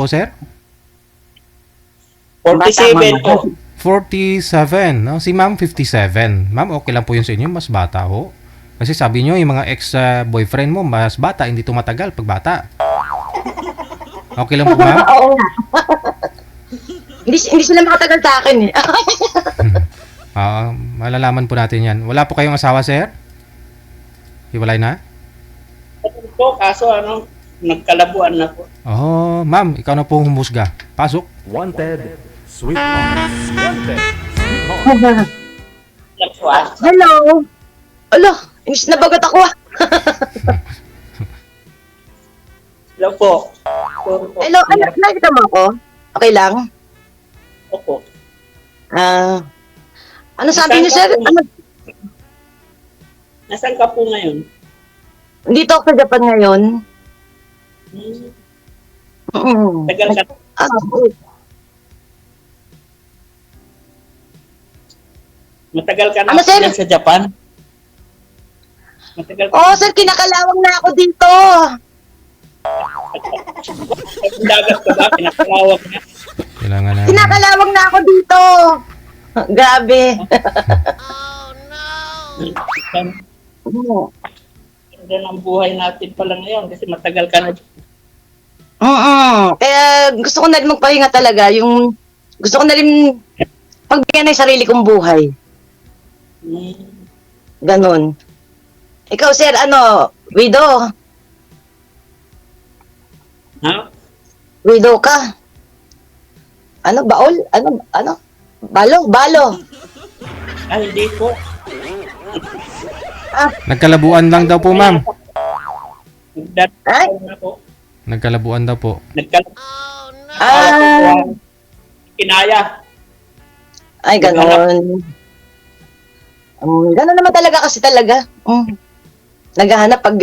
po, sir? 47 po. 47. No? Si ma'am, 57. Ma'am, okay lang po yun sa inyo. Mas bata ho. Kasi sabi nyo, yung mga ex-boyfriend mo, mas bata, hindi tumatagal pag bata. Okay lang po, ma'am? Oo nga. Hindi sila makatagal sa akin eh. Malalaman po natin yan. Wala po kayong asawa, sir? Hiwalay na? Po, kaso nagkalabuan na po. Oh, ma'am, ikaw na po humusga. Pasok. Wanted, sweetheart. Wanted, sweetheart. Hello. Alo, inis na bagat ako ah. Hello po. Sorry po. Hello, anak, nakita mo ako? Okay lang? Opo. Ano sabi niyo, sir? Ano? Nasaan ka po ngayon? Dito ako sa Japan ngayon. Tagal ka. Oo. Matagal ka na Ano, sir? sa Japan? Matagal ka. Oh, sir, kinakalawang na ako dito. Dagat ka ba? Pinakalawag na. Kailangan na. Kinakalawang na ako dito. Grabe. Ganda ng buhay natin pala ngayon kasi matagal ka na. Kaya gusto ko na rin magpahinga talaga. Gusto ko na rin pagbigyan ng sarili kong buhay. Ganon. Ikaw, sir, widow? Ha? Widow ka? Baol? Balo? Ay, hindi po. Nagkalabuan lang daw po, ma'am. Ay? Na po. Nagkalabuan daw po. Kinaya. Ay, ganon. Ganon naman talaga kasi talaga. Naghahanap pag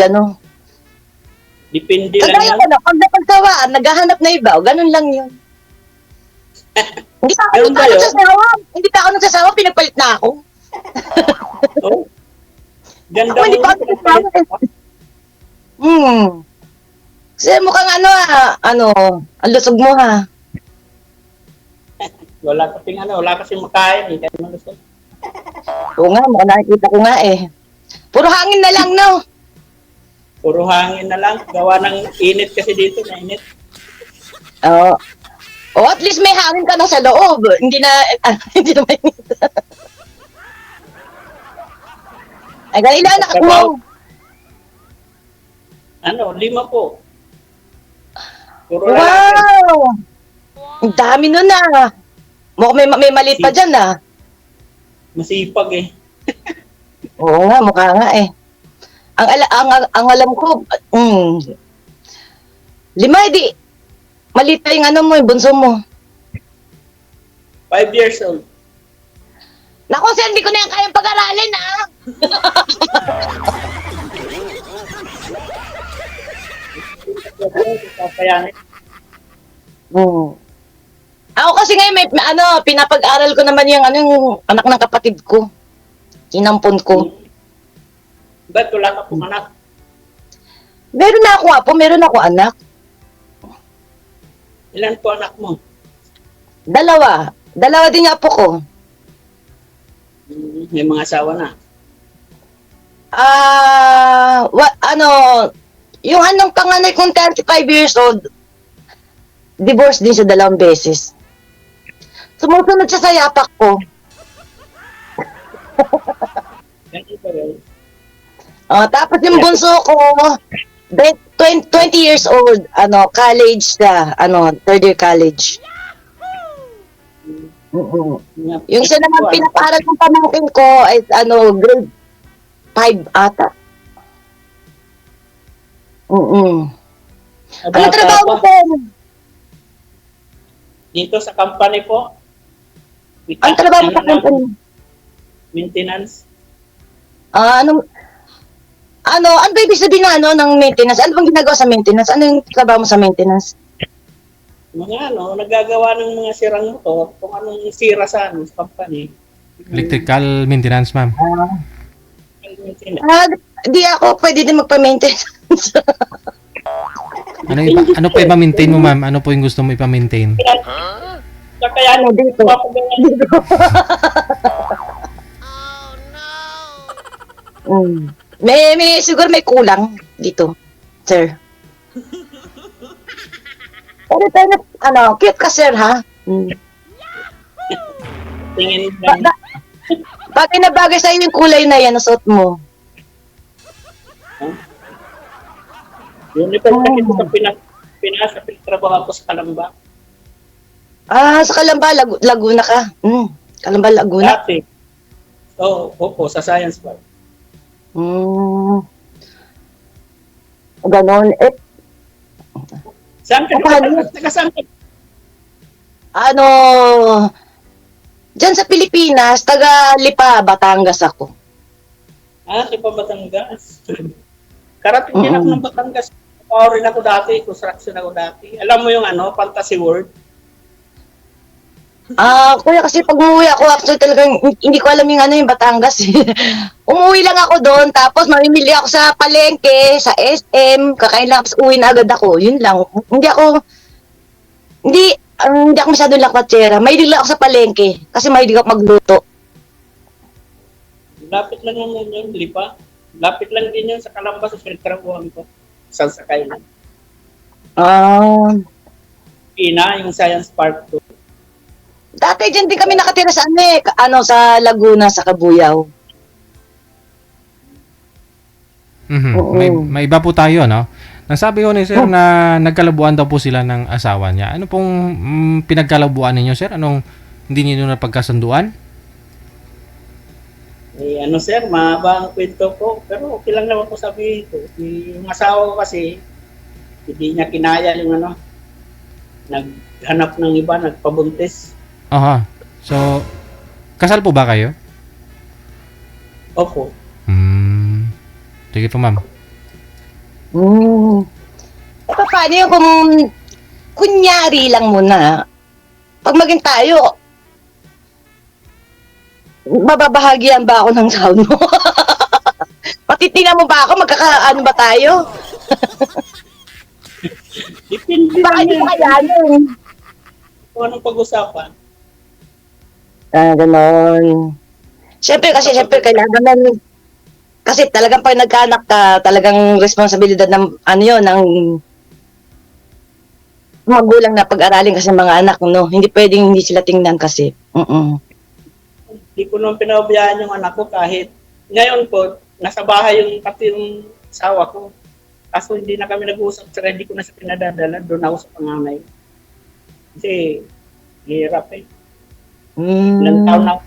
Depende lang Kagaya yan. ko na, pag napagsawaan, naghahanap na iba, ganon lang yun. Hindi pa ako nagsasawa. Hindi pa ako nagsasawa, pinagpalit na ako. Oh. Ganda Ako hindi pa ako nagsasawa. Kasi mukhang ang lusog mo ha. Wala kasing makain eh. Kaya malusog. Oo nga, mukhang nakikita ko nga eh. Puro hangin na lang, no? Puro hangin na lang. Gawa ng init kasi dito, mainit. Oo. At least may hangin ka na sa loob. Hindi na mainit. Ay, ganun lang anak mo. 5 po. Puro lalaki. Wow! Ang dami nun ah. Mukhang may maliit pa dyan ah. Masipag eh. Oo nga, mukha nga eh. Ang alam ko, 5, di. Maliit pa yung yung bunso mo. 5 years old. Naku, sir, hindi ko na yan kayang pag-aralin ah. Papayanin. Ako kasi ngayon may pinapag-aral ko naman yung anak ng kapatid ko. Inampon ko. Ba't wala ka pong anak? Meron na ako apo, meron ako anak. Ilan po anak mo? 2. 2 din apo ko. May mga asawa na. Yung panganay kong 35 years old, divorce din siya 2 beses. Sumusunod siya sa yapak ko. Ganito rin. Tapos yung bunso ko, 20 years old, college siya, 3rd year college. Yung siya naman pinaparal ng pamangkin ko ay grade 5 ata. Ano trabaho mo po? Dito sa company po. Ang trabaho mo sa company? Maintenance. Ano ba ibig sabihin ng maintenance? Ano bang ginagawa sa maintenance? Ano yung trabaho mo sa maintenance? Mga nagagawa ng mga sirang motor, kung anong sira sa company. Electrical maintenance, ma'am. Maintenance. Di ako pwede din magpa-maintenance. Ano pa ipa-maintain mo, ma'am? Ano po yung gusto mo ipa-maintain? Kaya Ano dito? papagawa Dito. Siguro may kulang dito, sir. Pero cute ka, sir, ha? tingin lang. Bagay na bagay sa'yo yung kulay na yan, nasuot mo. Uniform na kita sa Pinas, sa pinagtrabaho ako sa Kalamba. Sa Kalamba, Laguna ka. Kalamba, Laguna. Dati. Opo, sa Science Park. Ganon. Saan ka Paano? Saan ka? Diyan sa Pilipinas, taga Lipa, Batangas ako. Di pa Batangas. Karating din ako ng Batangas. Rin ako dati, construction ako dati. Alam mo yung Fantasy World? Kuya, kasi pag umuwi ako, actually talagang hindi ko alam yung Batangas. Umuwi lang ako doon, tapos mamimili ako sa palengke, sa SM, kakain lang, tapos uwi na agad ako. Yun lang. Hindi ako masyadong lakwatsera. Mahilig lang ako sa palengke, kasi mahilig ako magluto. Lapit lang naman yun, Lipa. Lapit lang din yun sa Kalamba, sa pinagtrabahoan ko. Sa sakay lang. Pina, yung Science Park 2. Dati dyan din kami nakatira sa sa Laguna, sa Kabuyaw. Oo. May iba po tayo, no? Nasabi ko ni sir na nagkalabuan daw po sila ng asawa niya. Ano pong pinagkalabuan ninyo, sir? Anong hindi niyo napagkasunduan? Sir, mahaba ang kwento ko. Pero okay lang naman ko sabihin ko. Yung asawa ko kasi, hindi niya kinaya yung naghanap ng iba, nagpabuntis. Aha. So, kasal po ba kayo? Opo. Sige po, ma'am. Paano yung kung kunyari lang muna, pag maging tayo, mababahagian ba ako ng sound mo? Patitingnan mo ba ako? Magkakaano ba tayo? Depende Baka lang hindi yan. ko kayanin. Kung anong pag-usapan. Ganon. Siyempre, kailangan namin, kasi talagang pag nagkaanak ka, talagang responsibilidad ng, ng magulang na pag-aralin kasi mga anak, no? Hindi pwedeng hindi sila tingnan kasi. Hindi ko naman pinabayaan yung anak ko kahit ngayon po, nasa bahay yung pati yung asawa ko. Kaso hindi na kami nag-uusap, saka hindi ko na siya pinadadala, doon ako sa panganay. Kasi, hirap eh. Ilang taon na,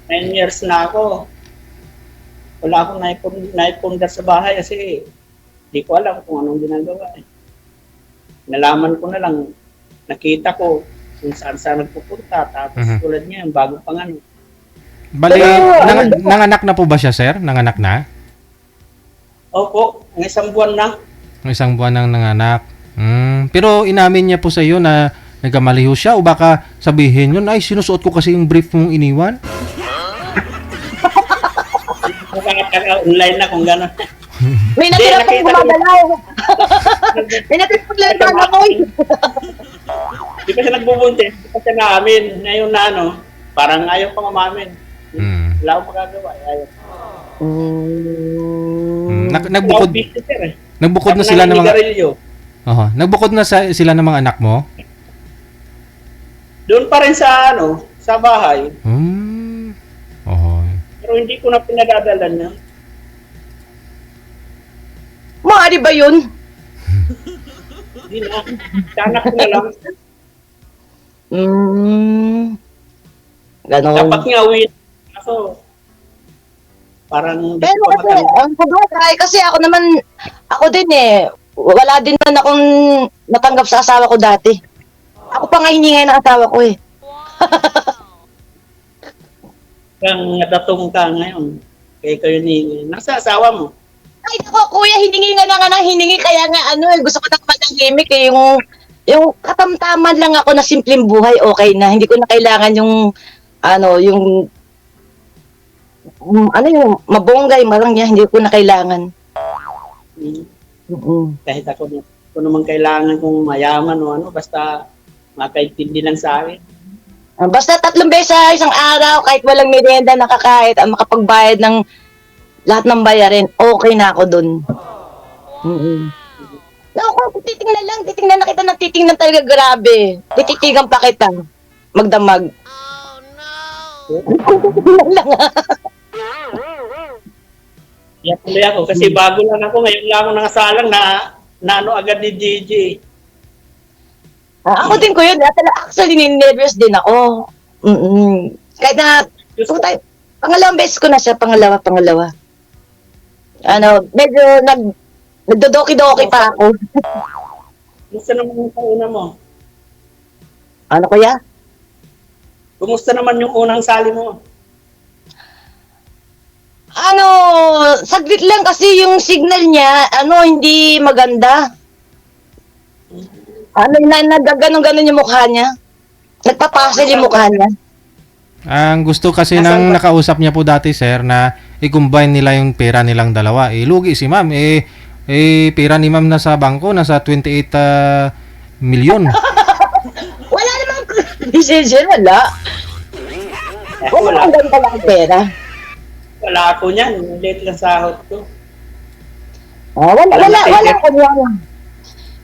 9 years na ako. Wala akong naipundar sa bahay kasi hindi ko alam kung anong ginagawa eh. Nalaman ko na lang, nakita ko kung saan nagpupunta, tapos tulad niya, bago pang Bali, nanganak na po ba siya, sir? Nanganak na? Opo, ng isang buwan na. Ng isang buwan nang nanganak. Pero inamin niya po sa iyo na nagkamali ho siya o baka sabihin yun, ay sinusuot ko kasi yung brief mong iniwan? Online na kung gano'n. May natira pang gumagalaw. May natira pang lalagyan ko. Di pa siya nagbubuntis, di pa siya naamin. Ngayon na parang ayaw pang umamin. Wala akong magagawa. Ayaw. Nagbukod na sila ng mga nagbukod na sila ng mga anak mo? Doon pa rin sa sa bahay. Pero hindi ko na pinadadalan niya. Maaari ba yun? Hindi na. Kanak ko na lang. Ganon. Dapat nga uwi. Kaso, parang pero kasi ako din wala din man akong natanggap sa asawa ko dati. Ako pa nga hiningay ng asawa ko eh. Kang natatong ka ngayon. Kaya kayo nasa asawa mo. Ay ako kuya, hiningi nga ng hiningi kaya nga gusto ko na manahimik eh, yung katamtaman lang ako na simpleng buhay okay na. Hindi ko na kailangan yung yung mabonggay, marang niya, hindi ko na kailangan. Kahit ako Kung naman kailangan kong mayaman o ano, basta makaintindi lang sa akin. Basta 3 beses sa isang araw, kahit walang merienda nakakahit, ang makapagbayad ng lahat ng bayarin, okay na ako dun. Naku, titingnan na kita ng titingnan talaga grabe. Tititigan pa kita. Magdamag. Titingnan lang ha. Kaya tuloy ako, kasi bago lang ako, ngayon lang ako nakasalang na ano agad ni DJ. Ako din ko yun. Actually, nervous din ako. Kahit na, pangalawang beses ko na siya, pangalawa. Medyo nagdodoki-doki pa ako. Kumusta naman yung una mo? Ano kuya? Kumusta naman yung unang sali mo? Saglit lang kasi yung signal niya, hindi maganda. Nagaganon-ganon yung mukha niya. Nagpapasil yung mukha niya. Ang gusto kasi ng nakausap niya po dati, sir, na i-combine nila yung pera nilang dalawa. Lugi si ma'am. Pera ni ma'am nasa bangko, nasa 28 million. Wala namang decision, wala. Wala ang ganda lang pera. Wala ako niyan. Late lang sahod ko. Wala ko niyan.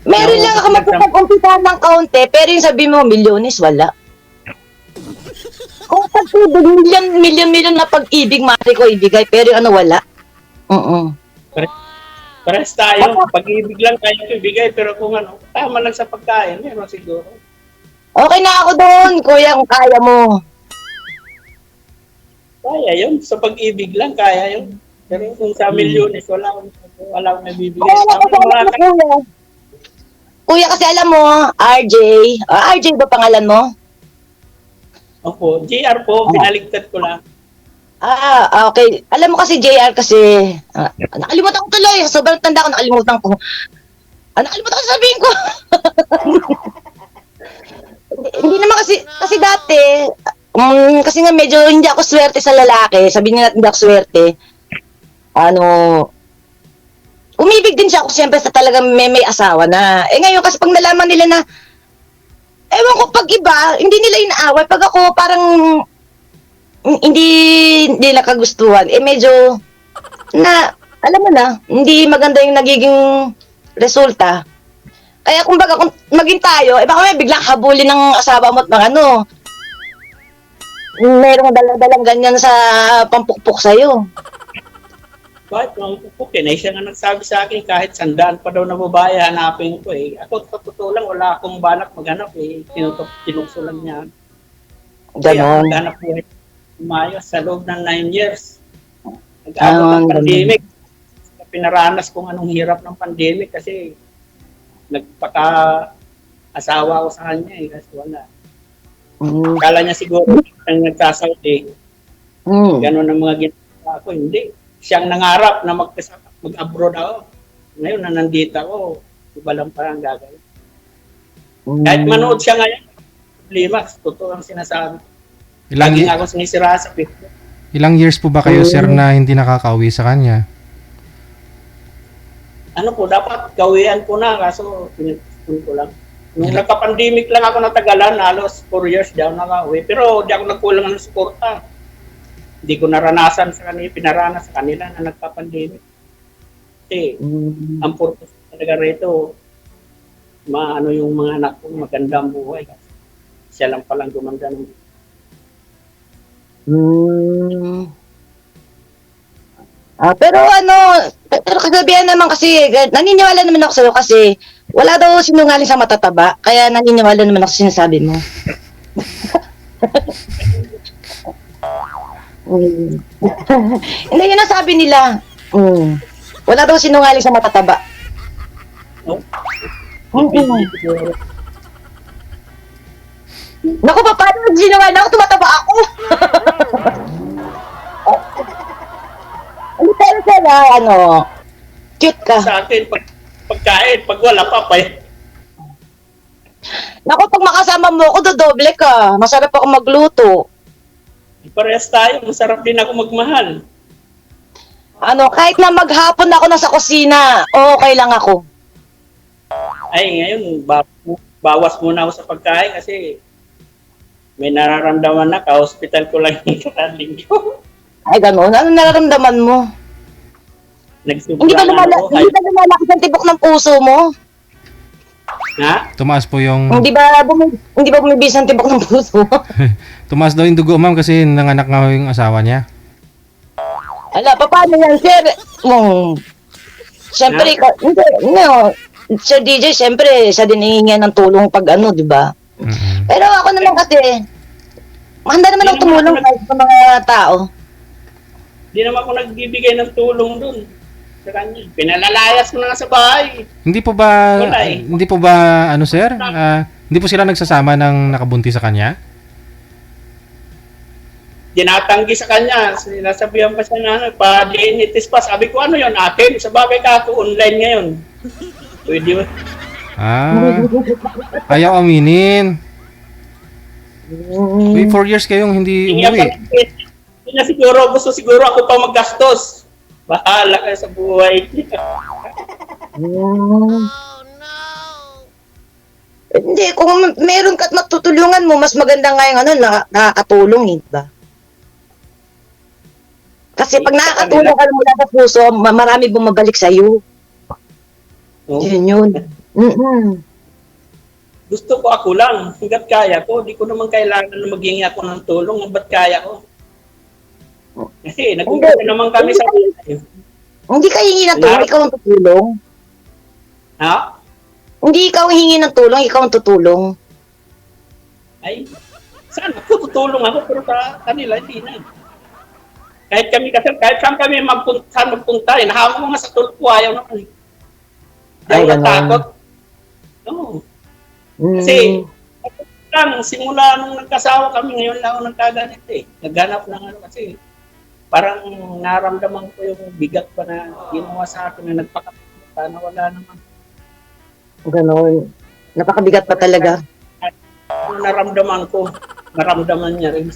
Meron lang ako magpapag-umpisa ng kaunti, pero yung sabi mo, milyones, wala. Kung pag-ibig, milyon na pag-ibig, mari ko ibigay, pero yung wala. Pares tayo. Pag-ibig lang tayo ko ibigay, pero kung tama lang sa pagkain, meron siguro. Okay na ako doon, kuya, kung kaya mo. Kaya yun. Sa pag-ibig lang, kaya yun. Pero kung sa milyones, wala akong nabibigay. Kuya, kasi alam mo, RJ. RJ ba pangalan mo? Opo. JR po, pinaligtad ko lang. Okay. Alam mo kasi JR kasi, nakalimutan ko tuloy. Sobrang tanda ko, nakalimutan ko. Nakalimutan ko sabihin ko. Hindi naman kasi dati, kasi nga medyo hindi ako swerte sa lalaki. Sabihin nga natin hindi ako swerte. Umibig din siya ako siyempre sa talagang may asawa na. Ngayon kasi pag nalaman nila na, ewan ko, pag iba, hindi nila inaaway. Pag ako parang hindi nila kagustuhan, medyo alam mo na, hindi maganda yung nagiging resulta. Kaya kumbaga kung maging tayo, baka may biglang habulin ng asawa mo at merong dalang ganyan sa pampukpok sa'yo. Kahit okay, siya nga nagsabi sa akin, kahit 100 pa daw na babae, hanapin ko eh. Ako, sa totoo lang, wala akong balak maghanap eh. Tinukso lang niya. Kaya maghanap po umayos sa loob ng 9 years. Nag-abot ng pandemic. Pinaranas kung anong hirap ng pandemic kasi nagpaka-asawa ko sa kanya eh. Kasi wala. Kala niya siguro ang nagsasaudi. Ganon ang mga ginagawa ko. Hindi. Siyang nangarap na mag-abroad ako. Ngayon na nandito ako, iba lang parang gagawin. Kahit manood siya ngayon, problema, totoo ang sinasabi. Lagi nga ako sinisira sa picture. Ilang years po ba kayo, sir, na hindi nakakauwi sa kanya? Dapat gawian ko na, kaso pinipun ko lang. Nung nagka-pandemic lang ako natagalan, halos 4 years di ako nakauwi. Pero di ako nagkulang ng suporta. Hindi ko naranasan sa kanila, pinaranas sa kanila na nagpa-pandemic. Kasi, ang purpose talaga rito, yung mga anak ko, magandang buhay. Siya lang palang gumanda ng pero kasabihan naman kasi, naniniwala naman ako sa'yo kasi wala daw sinungaling sa matataba, kaya naniniwala naman ako sa sinasabi mo. Hindi yun ang sabi nila. Wala daw sinungaling sa matataba. Naku, paano sinungaling ako? Tumataba ako. Pero sana, cute ka. Sa akin, pagkain, pag wala pa eh. Naku, pag makasama mo ako, dodoble ka. Masarap ako magluto. Parehas tayo, masarap din ako magmahal. Kahit na maghapon ako nasa kusina, okay lang ako. Ay, ngayon, bawas muna ako sa pagkain kasi may nararamdaman na, ka-hospital ko lang yung karang linggo. Ay, gano'n. Ano nararamdaman mo? Hindi ba Nagsobrang ako. hindi ba lumalakas ang tibok ng puso mo? Ha? Tumaas po yung... Hindi ba bumibis ang tibok ng puso mo? Tumaas daw yung dugo, ma'am, kasi nanganak nga yung asawa niya. Ala, paano yan, sir? Siyempre, hindi, no. Sir DJ, siyempre, siya din hihingi ng tulong pag ano, di ba? Mm-mm. Pero ako naman kasi, handa naman ako tumulong kahit sa mga tao. Di naman ako nagbibigay ng tulong dun sa kanya. Pinalalayas mo na nga sa bahay. Hindi po ba... Wala eh. Hindi po ba, ano, sir? Hindi po sila nagsasama ng nakabuntis sa kanya? Dinatanggi sa kanya. Sinasabihan pa siya na, pa-DNA test pa. Sabi ko, ano yon akin? Sa bagay ka ako, online ngayon. Pwede mo. Ayaw aminin. Wait, 4 years kayong hindi umuwi. Hindi na siguro, gusto siguro ako pa maggastos. Bahala ka sa buhay. Hindi, kung meron ka at matutulungan mo, mas maganda nga yung ano, nakakatulong, eh, ba? Kasi pag nakakatulong ka mula sa puso, marami bumabalik sa'yo. No? Yun. Gusto ko ako lang. Hanggat kaya ko. Di ko naman kailangan na maghingi ako ng tulong. Hanggat kaya ko. Kasi nag-umpisa naman kami sa buhay. Hindi ka hingi ng tulong, ikaw ang tutulong. Ha? Hindi ikaw ang hingi ng tulong, ikaw ang tutulong. Ay, sana ako tutulong ako pero sa kanila hindi na. Kahit kami kasi, kahit saan kami magpunta, nahawa mo nga sa tulpo, ayaw naman. Hindi ako natakot. No. Kasi, lang, simula nung nagkasawa kami, ngayon lang ako nagkaganit eh. Naghanap ng ano kasi, parang naramdaman ko yung bigat pa na ginawa sa akin na nagpakapunta na wala naman. Ganon. Napakabigat pa talaga. Ano naramdaman ko, naramdaman niya rin.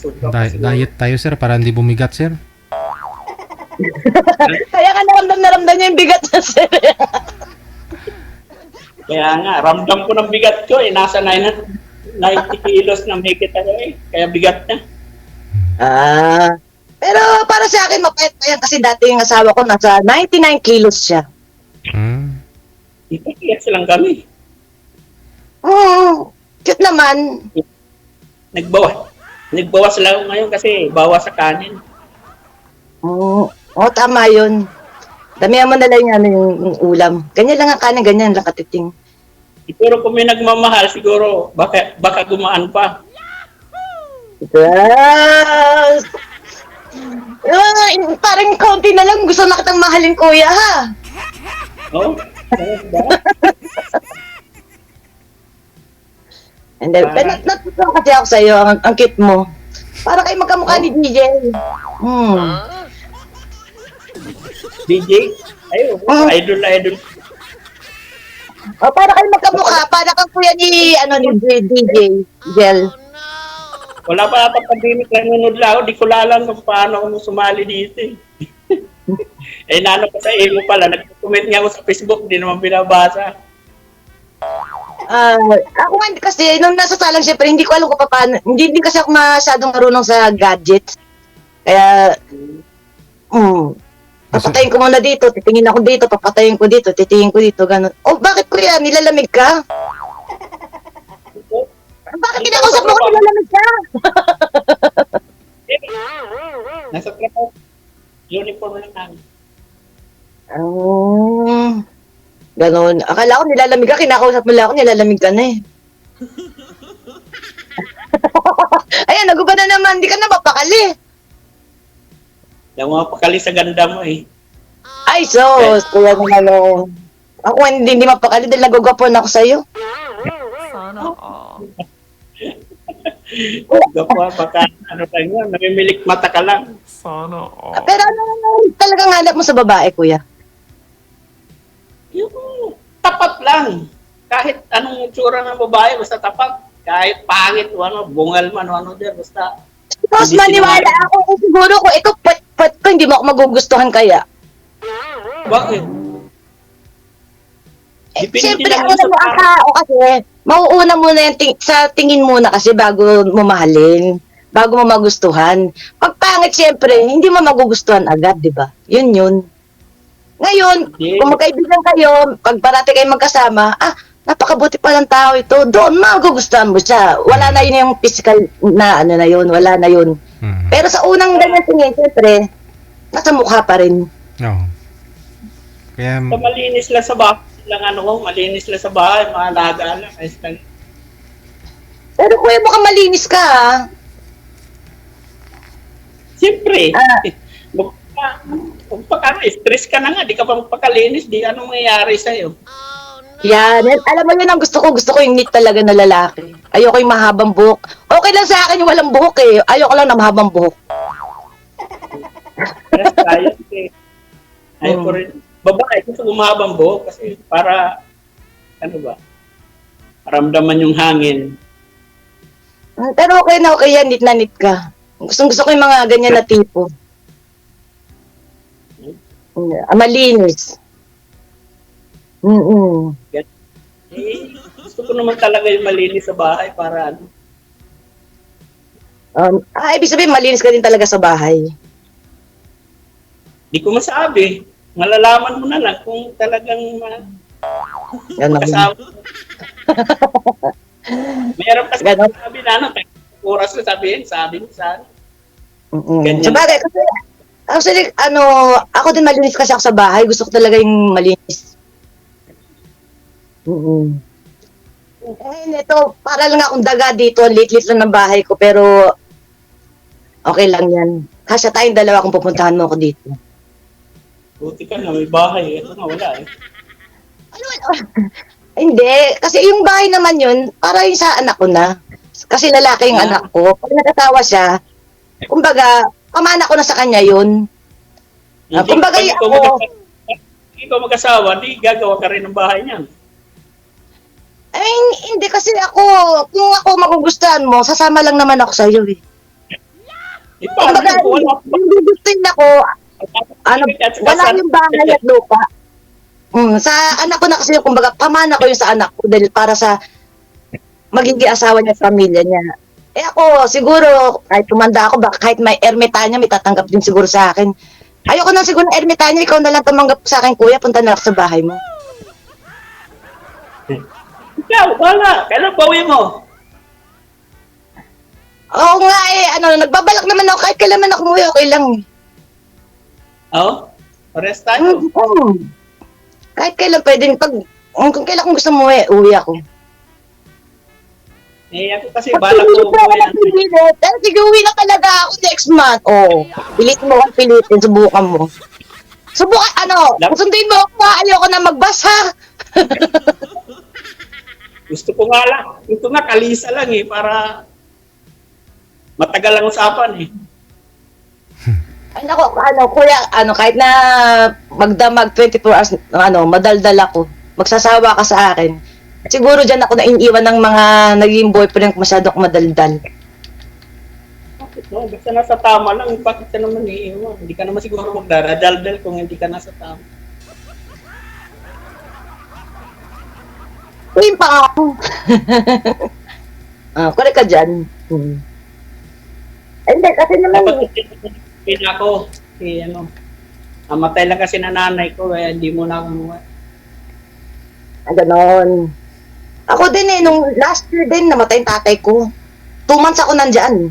Diet tayo, sir, para hindi bumigat, sir. Kaya ka naramdam niya yung bigat na sir. Kaya nga, ramdam ko ng bigat ko eh. Nasa 90 kilos na may kita ko eh. Kaya bigat na. Pero para sa akin, mapayat pa yan kasi dati yung asawa ko nasa 99 kilos siya. Ipakiyas lang kami. Cute naman. Nagbawas lang ako ngayon kasi bawas sa kanin. Tama yun. Damihan mo na lang yan yung ulam. Ganyan lang ang kanin, ganyan lang katiting. Pero kung may nagmamahal, siguro baka gumaan pa. Yes! Parang konti na lang. Gusto na kitang mahalin, kuya, ha? Oh? And then, natutuwa kasi ako sa'yo, ang cute mo. Para kayo magkamukha ni DJ. DJ? Ayun, idol. Para kayo magkamukha, para kang kuya ni DJ, Jel. Wala pa ata pandemic, nanonood lang ako. Di ko alam kung paano ako sumali dito eh. Nano pa sa emo pala, nag-comment nga ako sa Facebook, di naman binabasa. Ako nga kasi, nung nasa salang syempre, hindi ko alam kung paano, hindi kasi ako masyadong marunong sa gadgets. Kaya, papatayin ko muna dito, titingin ako dito, papatayin ko dito, titingin ko dito, gano'n. Bakit kuya, nilalamig ka? Bakit kinakausap mo ko nilalamig ka? Nasa trabaho. Uniform lang namin. Ganon. Akala ko nilalamig ka, kinakausap mo lang ako, nilalamig ka na eh. Ayan, naguba na naman, di ka na mapakali. Yung mga pakali sa ganda mo eh. Ay, kuya naman ano. Ako hindi mapakali dahil nagugapon ako sa'yo. Sana all. Gapwa, baka ano tayo nga, namimilik mata ka lang. Sana all. Pero ano talagang hanap mo sa babae, kuya? Yung tapat lang. Kahit anong tsura ng babae, basta tapat. Kahit pangit o ano, bungal man o ano dyan, basta. Tapos Hindi maniwala ako, siguro ko ito, pat ko, hindi mo ako magugustuhan kaya. Bakit? Depende Siyempre, lang ako yun sa naman ang tao. tao kasi, mauuna muna yung sa tingin muna kasi bago mo mahalin, bago mo magustuhan. Pag pangit, siyempre, hindi mo magugustuhan agad, di ba? Yun. Ngayon, Hindi. kung magkaibigan kayo, pag parati kayo magkasama, napakabuti pa ng tao ito, doon magugustuhan mo siya. Wala na yun yung physical na ano na yun, wala na yun. Mm. Pero sa unang ganyan tingin, siyempre, nasa mukha pa rin. Oo. Kaya, So, malinis lang sa bahay. Malinis lang sa bahay. Maalaga lang. Ayos lang. Pero kuya, baka malinis ka, ha? Siyempre. Ah. Stress ka na nga. Di ka pa magpakalinis. Di anong mangyayari sa'yo. Yan. Alam mo yun ang gusto ko. Gusto ko yung neat talaga na lalaki. Ayoko yung mahabang buhok. Okay lang sa akin yung walang buhok eh. Ayoko lang na mahabang buhok. Stress tayo. Ayaw ko rin. Babae, gusto ko mahabang buhok kasi para, ano ba, maramdaman yung hangin. Pero okay na okay yan. Neat na neat ka. Gusto ko yung mga ganyan na tipo. Malinis. Gusto ko naman talaga yung malinis sa bahay para ano. Ibig sabihin, malinis ka din talaga sa bahay. Di ko masabi. Malalaman mo na lang kung talagang Ganon. kasama. Meron kasi Ganon. sabi na ano, oras na sabi mo sa ano. Ganyan. Sa bagay, kasi, actually, ako din malinis kasi ako sa bahay. Gusto ko talaga yung malinis. Ito, para lang akong daga dito. Lit-lit lang ng bahay ko, pero okay lang yan. Kasya tayong dalawa kung pupuntahan mo ako dito. Buti ka na, may bahay. Ito nga, wala eh. Hindi, kasi yung bahay naman yun, para yung sa anak ko na. Kasi lalaki yung anak ko. Pag nagkatawa siya, kumbaga, pamana ko na sa kanya yun. Kumbaga, ikaw mag-asawa, di gagawa ka rin ng bahay niyan. Ay, hindi kasi kung ako magugustuhan mo, sasama lang naman ako sa iyo eh. Paano Kumbaga, kung wala yung gugustuhin ako, wala yung bahay at lupa. Sa anak ko na kasi, kumbaga, pamana ko yung sa anak ko dahil para sa magiging asawa niya at pamilya niya. Ako, siguro, kahit tumanda ako, baka kahit may ermitanya, may tatanggap din siguro sa akin. Ayoko na siguro ng ermitanya, ikaw na lang tumanggap sa akin, kuya, punta na ako sa bahay mo. Ikaw, wala. Kailan bawi mo? Oo nga nagbabalak naman ako, kahit kailan man ako umuwi, okay lang. Oo? Pares tayo. Kahit kailan pwede, kung kailan kung gusto mo uwi ako. Ako kasi balak ko umuwi. Sige, uwi na talaga ako next month. Pilitin mo kung pilitin, subukan mo. Sunduin mo ako, ayoko na magbasa. Gusto ko nga lang. Ito nga, kalisa lang eh, para matagal ang usapan eh. Ay nako, kuya, kahit na magdamag 24 hours, madaldal ako. Magsasawa ka sa akin. Siguro dyan ako naiiwan ng mga naging boyfriend ko masyado akong madaldal. Bakit no? Basta nasa tama lang, bakit ka naman iiwan? Hindi ka naman siguro magdaradaldal kung hindi ka nasa tama. Uwin pa ako. Correct ka dyan. Hindi, kasi naman Dapat ako, namatay lang kasi na nanay ko, hindi mo na ako umuwi. Ganon. Ako din nung last year din, namatay yung tatay ko. 2 months ako nandyan.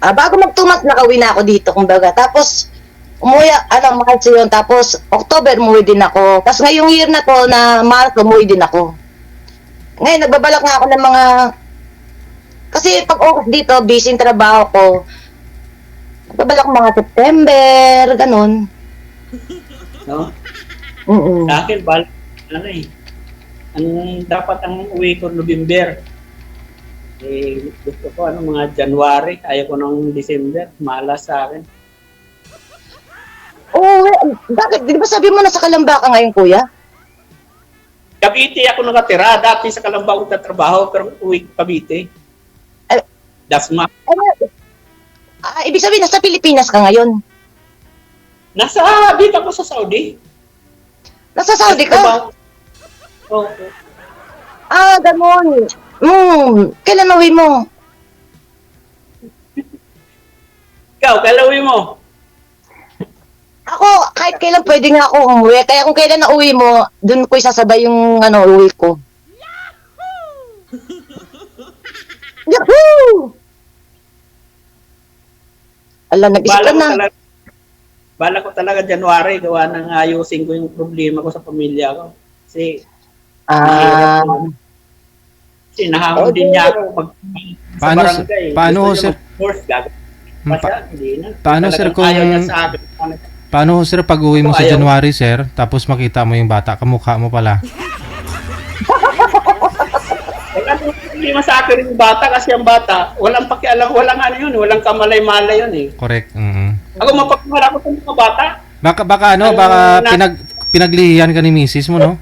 Bago mag 2 months, nakauwi na ako dito, kumbaga. Tapos, umuwi, March yun. Tapos, October, umuwi din ako. Tapos ngayong year na to, na March, umuwi din ako. Ngayon, nagbabalak nga ako ng mga... Kasi pag August dito, busy yung trabaho ko. Nagbabalak ko mga September, ganon. No? Mm-mm. Sa akin, dapat ang uwi ko November. Gusto ko, mga January. Ayaw ko ng December. Malas sa akin. Bakit? Di ba sabi mo nasa Kalamba ka ngayon, kuya? Cavite ako nakatira. Dati sa Calamba ako tatrabaho, pero uwi ko Cavite. Dasma. Ibig sabihin, nasa Pilipinas ka ngayon. Dito ako sa Saudi. Nasa Saudi ka? Oo. Ah, ganun. Kailan uwi mo? Ikaw, kalawin mo. Ako, kahit kailan pwede nga ako umuwi. Kaya kung kailan na uwi mo, dun ko isasabay yung uwi ko. Yahoo! Ala, nag-isip ka na. Bala ko talaga January, gawa ng ayusin ko yung problema ko sa pamilya ko. Kasi, Ah, kasi nahamon din niya ako pag sa Paano, barangay. paano, Gusto niya sir? mag-force, gagawin pa siya, hindi na. paano, sir, Talagang kung- ayaw niya sa akin. Paano, sir, pag uwi mo sa Ayaw. January, sir, tapos makita mo yung bata, kamukha mo pala. Wala nang problema sa akin yung bata kasi ang bata, walang pakialam, walang ano yun, walang kamalay-malay yun eh. Correct. Mm. Ako mapagmahal ako sa mga bata. Baka ano, Ang baka na- pinaglihiyan ka ni misis mo, no?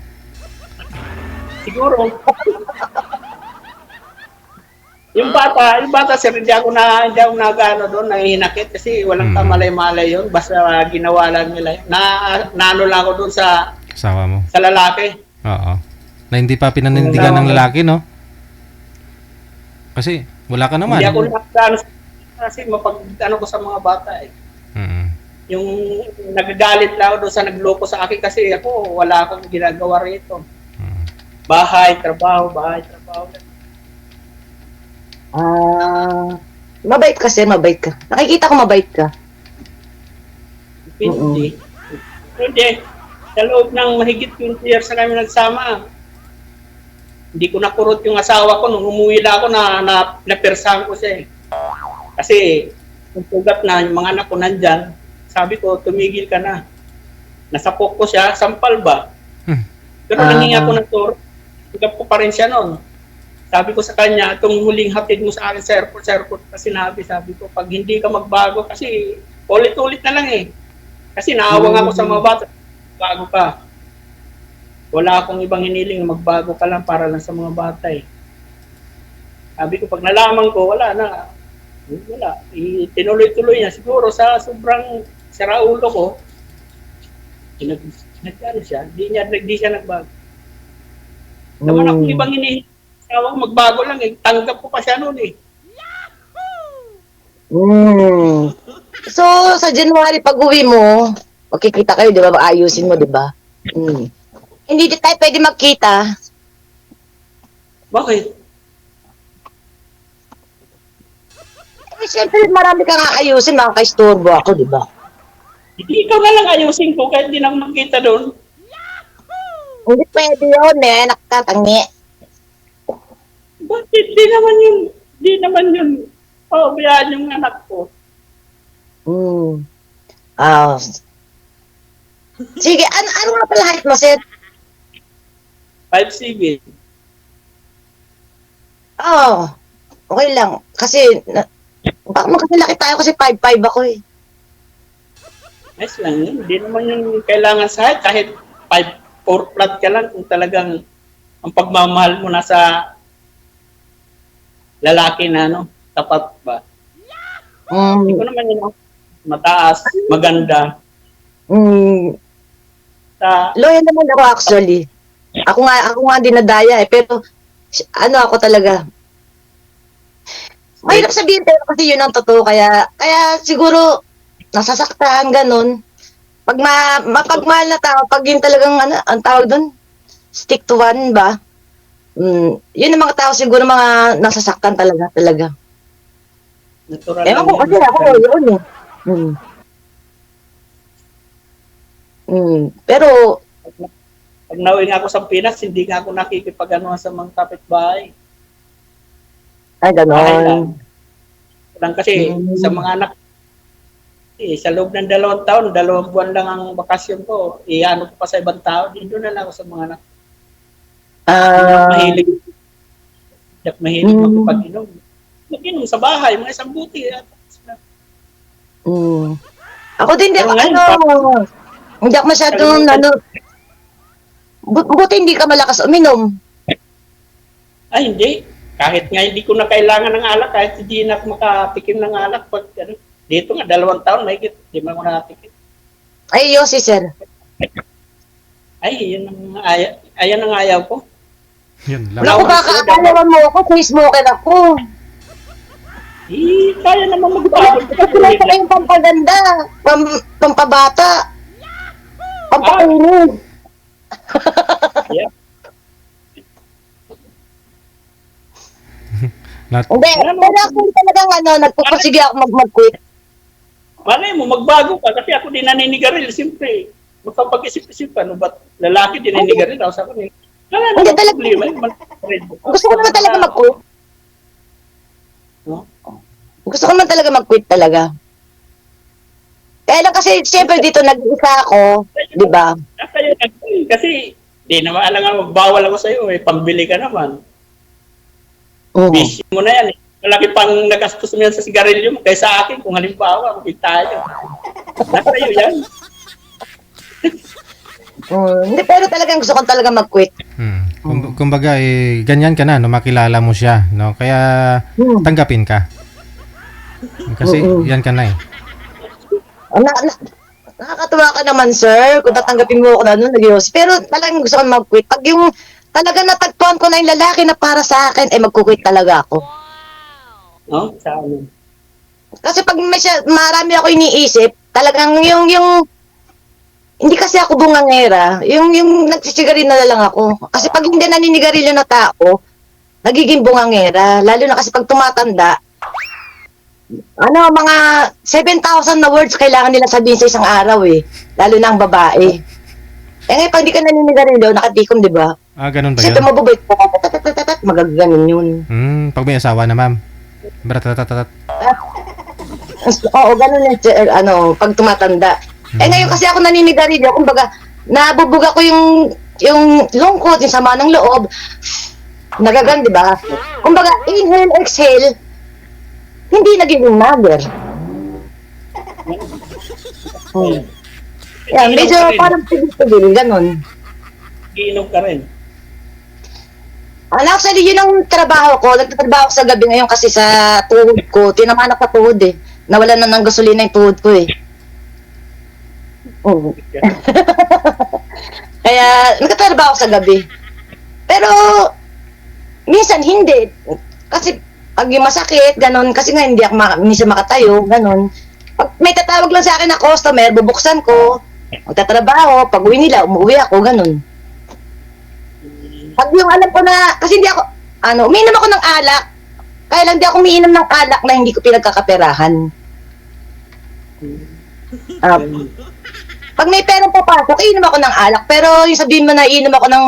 Siguro. yung bata sir, hindi ako nagano doon, nangihinakit kasi walang Mm. kamalay-malay yun. Basta ginawa lang nila. Naano lang ako doon sa Asawa mo. lalaki. Oo. Na hindi pa pinanindigan ng lalaki, no? Kasi wala ka naman. Hindi ako nakakano kasi ano ko sa mga bata eh. Mm. Yung nagagalit lang ako doon sa nagloko sa akin kasi ako wala akong ginagawa rito. Mm. Bahay, trabaho. mabait ka, sir, mabait ka. Nakikita ko mabait ka. Hindi. Hindi. Sa loob ng mahigit 20 years na kami nagsama, hindi ko nakurot yung asawa ko. Nung umuwi na ako, napersahan ko siya eh. Kasi, kung tugat na yung mga anak ko nandyan, sabi ko, tumigil ka na. Nasapok ko siya, sampal ba? Pero nanghingi ako ng turo. Tugap ko pa rin siya noon. Sabi ko sa kanya, itong huling hatid mo sa akin sa airport pa sabi ko, pag hindi ka magbago, kasi ulit-ulit na lang eh. Kasi naawang ako sa mga bata, bago ka. Wala akong ibang hiniling, magbago ka lang para lang sa mga bata eh. Sabi ko, pag nalaman ko, wala na. Wala. Tinuloy-tuloy niya. Siguro sa sobrang saraulo ko, nagkano siya, di siya nagbago. Naman akong ibang hinihiling. Tawag magbago lang eh. Tanggap ko pa siya noon eh. So, sa January pag uwi mo, magkikita kayo, di ba? Maayusin mo, di ba? Hindi tayo pwede magkita. Bakit? Eh, siyempre, marami kang aayusin, makakaistorbo ako, di ba? Hindi ikaw na lang ayusin ko kahit hindi na ako magkita doon. Hindi pwede yun, nakatangi. Bakit? Di naman yun. Pabayaan yung anak ko. Sige, ano nga pala height mo, sir? 5'7". Okay lang. Kasi, baka magkasilaki tayo kasi 5'5 ako eh. Nice lang yun. Hindi naman yung kailangan sa height. Kahit 5'4" flat ka lang kung talagang ang pagmamahal mo nasa lalaki na tapat ba? Hindi ko naman yun mataas, maganda. Loyal naman ako actually. Ako nga dinadaya eh. Pero, ako talaga. Mahirap sabihin pero kasi yun ang totoo. Kaya siguro, nasasaktan, ganun. Pag mapagmahal na tao, pag yun talagang, ang tawag doon, stick to one ba? Yun ang mga tao siguro mga nasasaktan talaga. Natural Ewan ko lang kasi yun. ako yun eh. Pero, Pag nauwi nga ako sa Pinas, hindi nga ako nakikipag-ano sa mga kapitbahay. ay Bahay lang. ganon. Lang kasi sa mga anak, sa loob ng 2 taon, 2 buwan lang ang bakasyon ko. Iano ko pa sa ibang tao, dito na lang ako sa mga anak. Mahilig. Mahilig makipag-inom. Mag-inom sa bahay, mga isang buti. Ako din, Pero ngayon, hindi ako masyadong, buti hindi ka malakas uminom. Ay, hindi. Kahit nga hindi ko na kailangan ng alak, kahit hindi na ako makatikim ng alak, pag, dito nga, 2 taon, mahigit, hindi mo ako nakatikim. Ay, Yossi, sir. Ay, Ay, ayan ang ayaw ko. Yun lang. Naku, baka akalawan mo ako, smoker ako. Kaya naman magbago. Kasi lang sa kayong pampaganda, pampabata, pampakinig. Yeah. Not, Hindi, pero ako talagang nagpupursige ako mag-quit. Malay mo, magbago ka kasi ako din naninigaril. Siyempre, magpapag-isip-isip ka. No? Ba't lalaki din naninigaril? Tapos ako din. Wala Hindi naman talaga. problema. Gusto ko naman talaga mag-quit. No? Gusto ko naman talaga mag-quit talaga. Kaya lang kasi, siyempre dito nag-isa ako, di ba? Kasi, di naman alam nga, magbawal ako sa'yo. Pambili ka naman. Oo. Busy mo na yan. Malaki pang nagastos mo yan sa sigarilyo mo kaysa akin kung halimbawa, magkita tayo. Nakayo yan. Hindi, pero talagang gusto ko talaga mag-quit. kumbaga, ganyan ka na, no? Makilala mo siya, no? Kaya, tanggapin ka. Kasi, yan ka na eh. Nakakatuwa ka naman, sir, kung tatanggapin mo ako na nun, nag-ios. Pero talagang gusto ko mag-quit. Pag yung talaga natagpuan ko na yung lalaki na para sa akin, mag-quit talaga ako. No? Sa ano? Kasi pag marami ako iniisip, talagang yung hindi kasi ako bungangera, yung nagsisigarilyo na lang ako. Kasi pag hindi naninigarilyo na tao, nagiging bungangera. Lalo na kasi pag tumatanda, mga 7,000 na words kailangan nila sabihin sa isang araw eh. Lalo na ang babae. Ngayon, pag hindi ka naninigarilyo, nakatikom, di ba? Ganun ba Siyempre yun? mababait, magaganon yun. Pag may asawa na, ma'am. Bratatatat. Oo, ganun yung, pag tumatanda. Ngayon kasi ako naninigarilyo, kumbaga, nabubuga ko yung lungkot, yung sama ng loob. Nagagan, di ba? Kumbaga, inhale, exhale, hindi nagiging nagger. Yeah, medyo parang pigil-pigil, ganun. Iinom ka rin. Actually, yun ang trabaho ko. Nagtatrabaho ko sa gabi ngayon kasi sa tuhod ko. Tinamaan ako sa tuhod eh. Nawala na ng gasolina yung tuhod ko eh. Oo. Kaya, nagtatrabaho ako sa gabi. Pero, minsan hindi. Kasi, pag yung masakit, ganun. Kasi nga, hindi ako minsan makatayo, ganun. Pag may tatawag lang sa akin na customer, bubuksan ko. Magtatrabaho. Pag uwi nila, umuwi ako, ganun. Pag yung alam ko na, kasi hindi ako, umiinom ako ng alak. Kaya lang di ako umiinom ng alak na hindi ko pinagkakaperahan. Pag may perang papasok, iinom ako ng alak. Pero yung sabihin mo na iinom ako ng,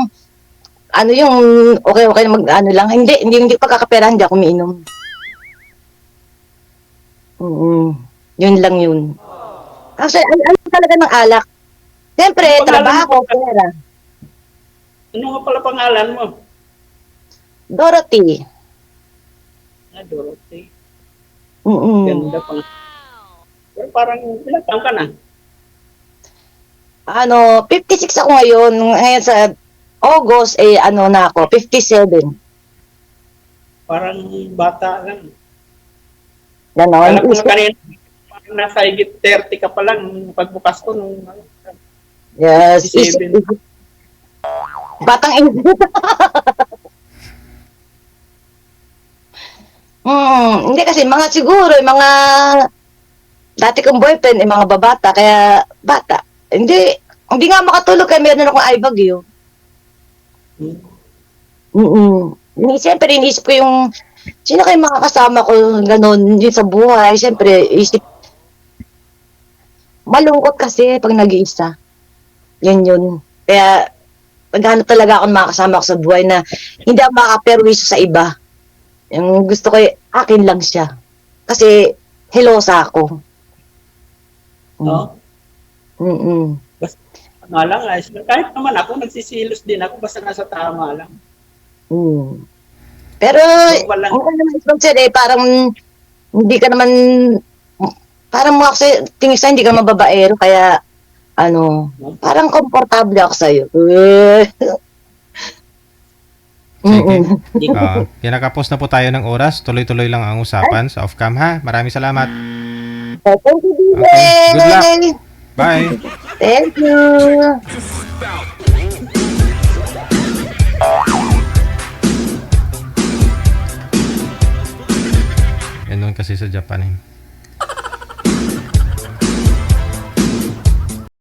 yung okay na lang. Hindi pagkakaperahan, hindi ako umiinom. Yun lang yun. Actually, ano talaga ng alak? Siyempre, trabaho, pera. Ano nga pala pangalan mo? Dorothy. Dorothy. Ganda pa. Pero parang ilang taon ka na? 56 ako ngayon. Ngayon sa August, na ako, 57. Parang bata lang. Ganon. Alam ko na kanina, parang nasa higit 30 ka pa lang pagbukas ko nung Yes. 57. Batang isip. Hindi kasi siguro, mga dati kong boyfriend, mga babata, kaya bata. Hindi nga makatulog kaya meron akong eye bagyo. Siyempre, iniisip ko yung, sino kayo makakasama ko, ganon, yun sa buhay. Siyempre, isip, malungkot kasi pag nag-iisa. Yun. Kaya, naghanap talaga ako makakasama ko sa buhay na hindi ako makaperwiso sa iba. Yung gusto ko, akin lang siya. Kasi, helosa ako. No? Basta tama lang, ayos lang. Kahit naman ako, nagsisilos din ako, basta nasa tama lang. Pero, Walang- ang naman sponsor parang, hindi ka naman, parang mga kasi, tingin sa hindi ka mababaero, kaya, parang komportable ako sa'yo. Kinakapos na po tayo ng oras. Tuloy-tuloy lang ang usapan sa off-cam, ha? Maraming salamat. Thank you, DJ. Okay, good luck. Bye. Thank you. kasi sa Japan eh.